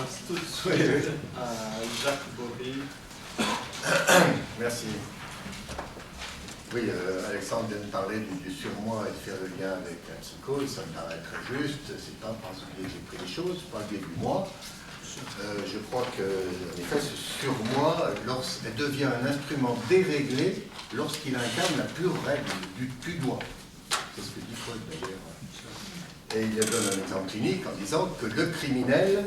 passe tout de suite à Jacques Bory. Merci. Oui, Alexandre vient de parler du surmoi et de faire le lien avec la psychose, ça me paraît très juste. C'est pas parce que j'ai pris les choses, pas le biais du moi. Je crois que, en effet, ce surmoi, elle devient un instrument déréglé lorsqu'il incarne la pure règle du tu-dois. C'est ce que dit Freud d'ailleurs. Et il donne un exemple clinique en disant que le criminel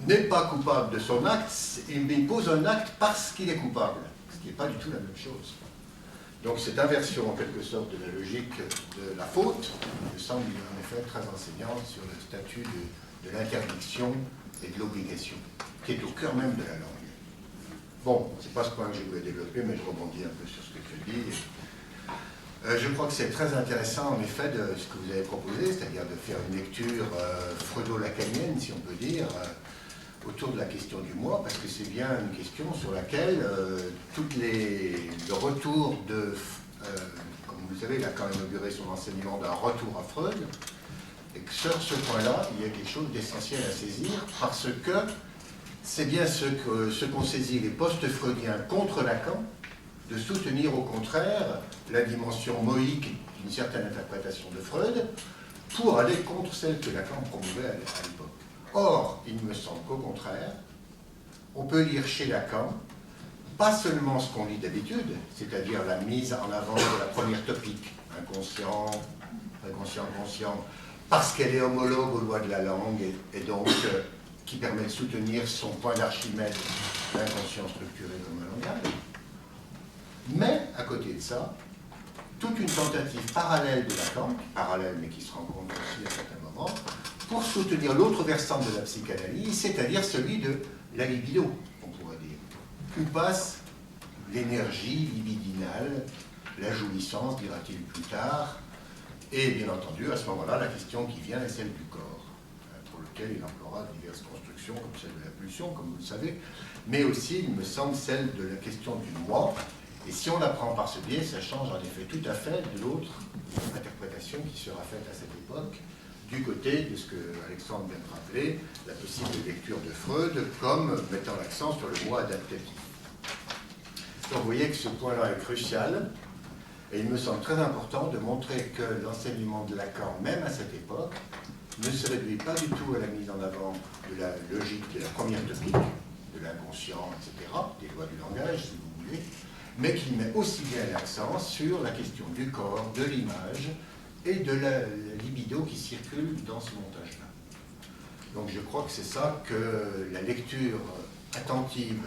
n'est pas coupable de son acte, il pose un acte parce qu'il est coupable, ce qui n'est pas du tout la même chose. Donc cette inversion en quelque sorte de la logique de la faute me semble en effet très enseignante sur le statut de l'interdiction et de l'obligation, qui est au cœur même de la langue. Bon, c'est pas ce point que je voulais développer, mais je rebondis un peu sur ce que tu dis. Je crois que c'est très intéressant en effet de ce que vous avez proposé, c'est-à-dire de faire une lecture freudo-lacanienne, si on peut dire, autour de la question du moi, parce que c'est bien une question sur laquelle le retour de, comme vous le savez, Lacan a inauguré son enseignement d'un retour à Freud, et que sur ce point-là, il y a quelque chose d'essentiel à saisir, parce que c'est bien ce qu'ont saisi les post-freudiens contre Lacan, de soutenir au contraire la dimension moïque d'une certaine interprétation de Freud, pour aller contre celle que Lacan promouvait à l'époque. Or, il me semble qu'au contraire, on peut lire chez Lacan pas seulement ce qu'on lit d'habitude, c'est-à-dire la mise en avant de la première topique, inconscient, conscient, parce qu'elle est homologue aux lois de la langue et donc qui permet de soutenir son point d'Archimède, l'inconscient structuré comme un langage. Mais, à côté de ça, toute une tentative parallèle de Lacan, parallèle mais qui se rencontre aussi à certains moments, pour soutenir l'autre versant de la psychanalyse, c'est-à-dire celui de la libido, on pourrait dire. Où passe l'énergie libidinale, la jouissance, dira-t-il plus tard, et bien entendu, à ce moment-là, la question qui vient est celle du corps, pour lequel il emploiera diverses constructions, comme celle de la pulsion, comme vous le savez, mais aussi, il me semble, celle de la question du moi. Et si on la prend par ce biais, ça change en effet tout à fait de l'autre interprétation qui sera faite à cette époque, du côté de ce que Alexandre vient de rappeler, la possible lecture de Freud comme mettant l'accent sur le moi adaptatif. Donc vous voyez que ce point-là est crucial, et il me semble très important de montrer que l'enseignement de Lacan, même à cette époque, ne se réduit pas du tout à la mise en avant de la logique de la première topique, de l'inconscient, etc., des lois du langage, si vous voulez, mais qu'il met aussi bien l'accent sur la question du corps, de l'image et de la libido qui circule dans ce montage-là. Donc je crois que c'est ça que la lecture attentive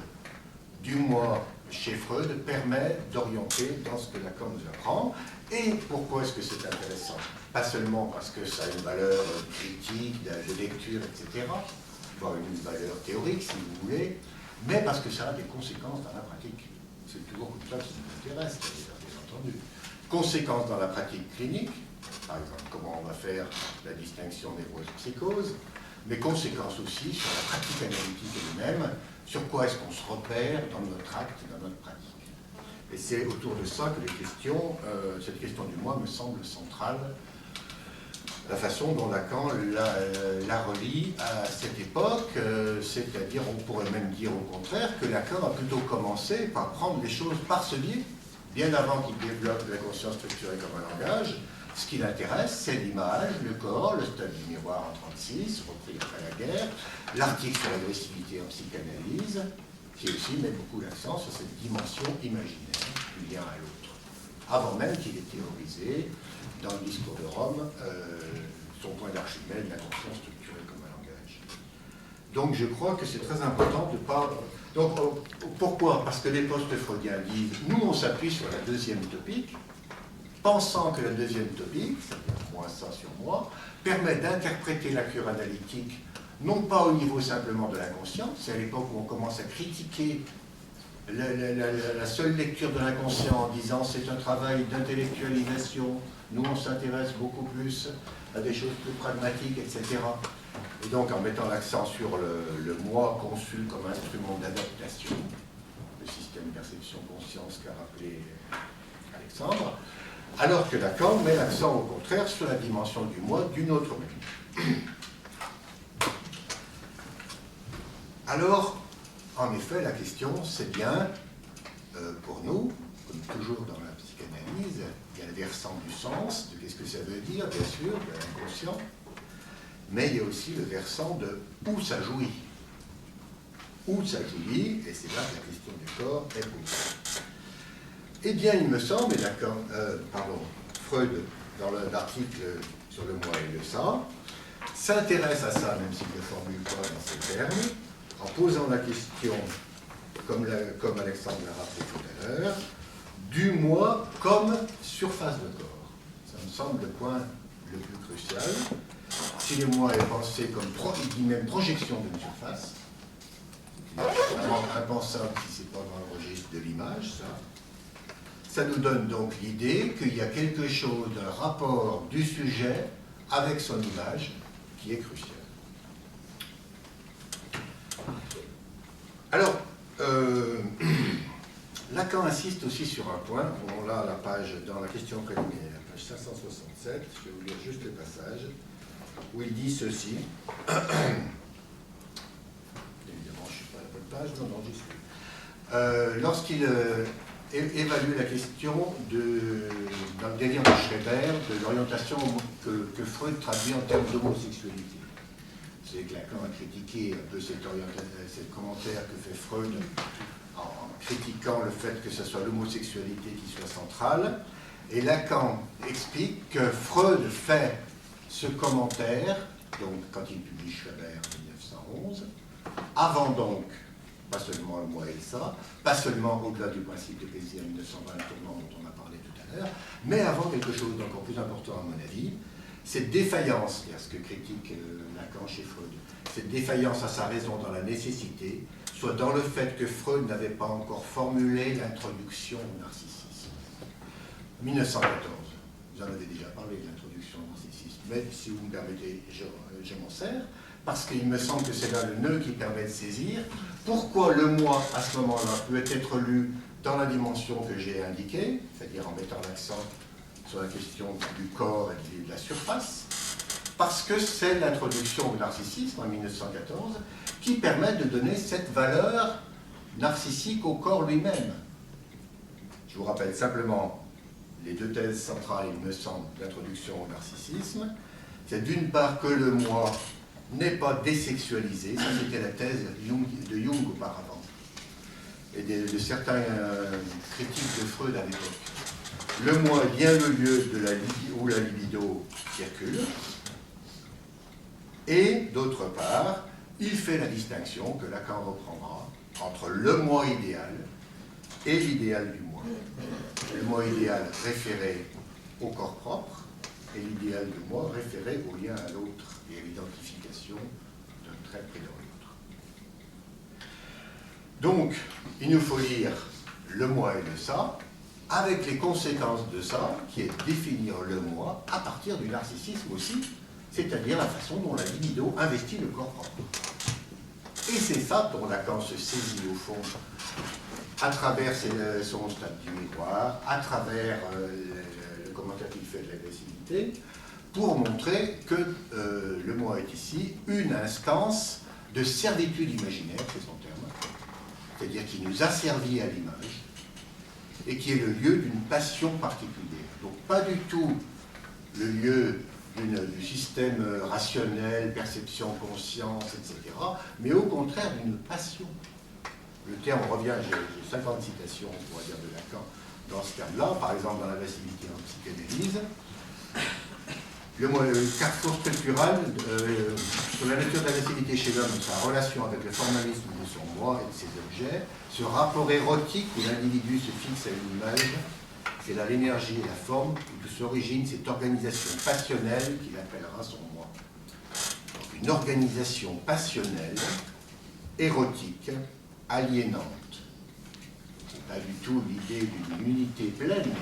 du moi chez Freud permet d'orienter dans ce que Lacan nous apprend. Et pourquoi est-ce que c'est intéressant? Pas seulement parce que ça a une valeur critique, de lecture, etc., voire une valeur théorique si vous voulez, mais parce que ça a des conséquences dans la pratique. C'est toujours comme ça que ça nous intéresse, bien entendu. Conséquences dans la pratique clinique, par exemple, comment on va faire la distinction névrose-psychose, mais conséquences aussi sur la pratique analytique elle-même, sur quoi est-ce qu'on se repère dans notre acte, dans notre pratique. Et c'est autour de ça que cette question du moi me semble centrale, la façon dont Lacan la relie à cette époque, c'est-à-dire on pourrait même dire au contraire que Lacan a plutôt commencé par prendre les choses par ce biais, bien avant qu'il développe la conscience structurée comme un langage. Ce qui l'intéresse, c'est l'image, le corps, le stade du miroir en 1936, repris après la guerre, l'article sur l'agressivité en psychanalyse, qui aussi met beaucoup l'accent sur cette dimension imaginaire du lien à l'autre. Avant même qu'il ait théorisé, dans le discours de Rome, son point d'Archimède, la conscience structurée comme un langage. Donc je crois que c'est très important de ne pas... Donc pourquoi? Parce que les post-freudiens disent, nous on s'appuie sur la deuxième topique, pensant que la deuxième topique, c'est-à-dire moins ça sur moi, permet d'interpréter la cure analytique, non pas au niveau simplement de l'inconscient, c'est à l'époque où on commence à critiquer la seule lecture de l'inconscient en disant c'est un travail d'intellectualisation, nous on s'intéresse beaucoup plus à des choses plus pragmatiques, etc. Et donc en mettant l'accent sur le moi conçu comme instrument d'adaptation, le système perception-conscience qu'a rappelé Alexandre, alors que Lacan met l'accent au contraire sur la dimension du moi d'une autre manière. Alors, en effet, la question, c'est bien, pour nous, comme toujours dans la psychanalyse, il y a le versant du sens, de qu'est-ce que ça veut dire, bien sûr, de l'inconscient, mais il y a aussi le versant de où ça jouit. Où ça jouit, et c'est là que la question du corps est posée. Eh bien, il me semble, et Freud, dans l'article sur le moi et le ça, s'intéresse à ça, même s'il ne le formule pas dans ces termes, en posant la question, comme Alexandre l'a rappelé tout à l'heure, du moi comme surface de corps. Ça me semble le point le plus crucial. Si le moi est pensé comme même projection d'une surface, c'est vraiment impensable si ce n'est pas dans le registre de l'image, ça nous donne donc l'idée qu'il y a quelque chose d'un rapport du sujet avec son image qui est crucial. Alors, Lacan insiste aussi sur un point, on l'a à la page, dans la question préliminaire, page 567, je vais vous lire juste le passage, où il dit ceci. Évidemment, je ne suis pas à la bonne page, non, j'y suis. Lorsqu'il évalue la question dans le délire de Schreber, de l'orientation que Freud traduit en termes d'homosexualité. C'est que Lacan a critiqué un peu cet commentaire que fait Freud en critiquant le fait que ce soit l'homosexualité qui soit centrale. Et Lacan explique que Freud fait ce commentaire, donc quand il publie Schreber en 1911, avant donc, pas seulement le moi et le ça, pas seulement au-delà du principe de plaisir 1920, le tournant dont on a parlé tout à l'heure, mais avant quelque chose d'encore plus important à mon avis, cette défaillance, c'est ce que critique Lacan chez Freud, cette défaillance à sa raison dans la nécessité, soit dans le fait que Freud n'avait pas encore formulé l'introduction au narcissisme. 1914, vous en avez déjà parlé de l'introduction au narcissisme, mais si vous me permettez, je m'en sers, parce qu'il me semble que c'est là le nœud qui permet de saisir pourquoi le moi, à ce moment-là, peut être lu dans la dimension que j'ai indiquée, c'est-à-dire en mettant l'accent sur la question du corps et de la surface, parce que c'est l'introduction au narcissisme en 1914 qui permet de donner cette valeur narcissique au corps lui-même. Je vous rappelle simplement les deux thèses centrales, il me semble, d'introduction au narcissisme. C'est d'une part que le moi n'est pas désexualisé, ça c'était la thèse de Jung auparavant, et de certains critiques de Freud à l'époque. Le moi est bien le lieu où la libido circule, et d'autre part, il fait la distinction que Lacan reprendra entre le moi idéal et l'idéal du moi. Le moi idéal référé au corps propre et l'idéal du moi référé au lien à l'autre et à l'identification d'un trait pris dans l'autre. Donc, il nous faut lire le moi et le ça, avec les conséquences de ça, qui est définir le moi à partir du narcissisme aussi, c'est-à-dire la façon dont la libido investit le corps propre. Et c'est ça dont Lacan se saisit au fond, à travers son stade du miroir, à travers le commentaire qu'il fait de l'agressivité, pour montrer que le moi est ici une instance de servitude imaginaire, c'est son terme, c'est-à-dire qui nous asservit à l'image, et qui est le lieu d'une passion particulière. Donc pas du tout le lieu du système rationnel, perception, conscience, etc., mais au contraire d'une passion. Le terme revient, j'ai 50 citations, on pourrait dire, de Lacan dans ce terme-là, par exemple dans l'agressivité en psychanalyse. Le carrefour structural sur la nature de l'agressivité chez l'homme, sa relation avec le formalisme de son moi et de ses objets, ce rapport érotique où l'individu se fixe à une image, c'est là l'énergie et la forme d'où s'origine cette organisation passionnelle qu'il appellera son moi. Donc une organisation passionnelle, érotique, aliénante. C'est pas du tout l'idée d'une unité pleine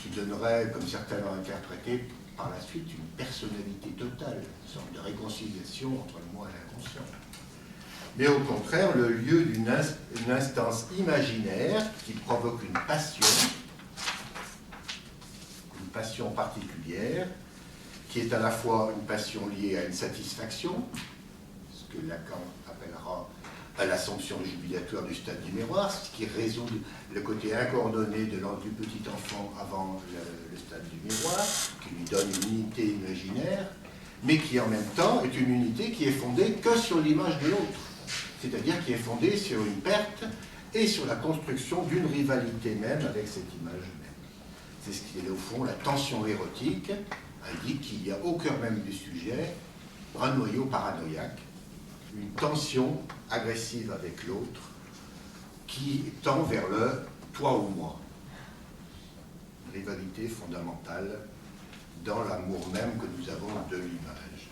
qui donnerait, comme certains l'ont interprété, par la suite une personnalité totale, une sorte de réconciliation entre le moi et l'inconscient. Mais au contraire, le lieu d'une instance imaginaire qui provoque une passion particulière, qui est à la fois une passion liée à une satisfaction, ce que Lacan appellera à l'assomption jubilatoire du stade du miroir, ce qui résout le côté incoordonné du petit enfant avant le stade du miroir, qui lui donne une unité imaginaire, mais qui en même temps est une unité qui est fondée que sur l'image de l'autre, c'est-à-dire qui est fondée sur une perte et sur la construction d'une rivalité même avec cette image même. C'est ce qui est au fond la tension érotique, indique qu'il y a au cœur même du sujet un noyau paranoïaque, une tension agressive avec l'autre qui tend vers le toi ou moi. Une rivalité fondamentale dans l'amour même que nous avons de l'image.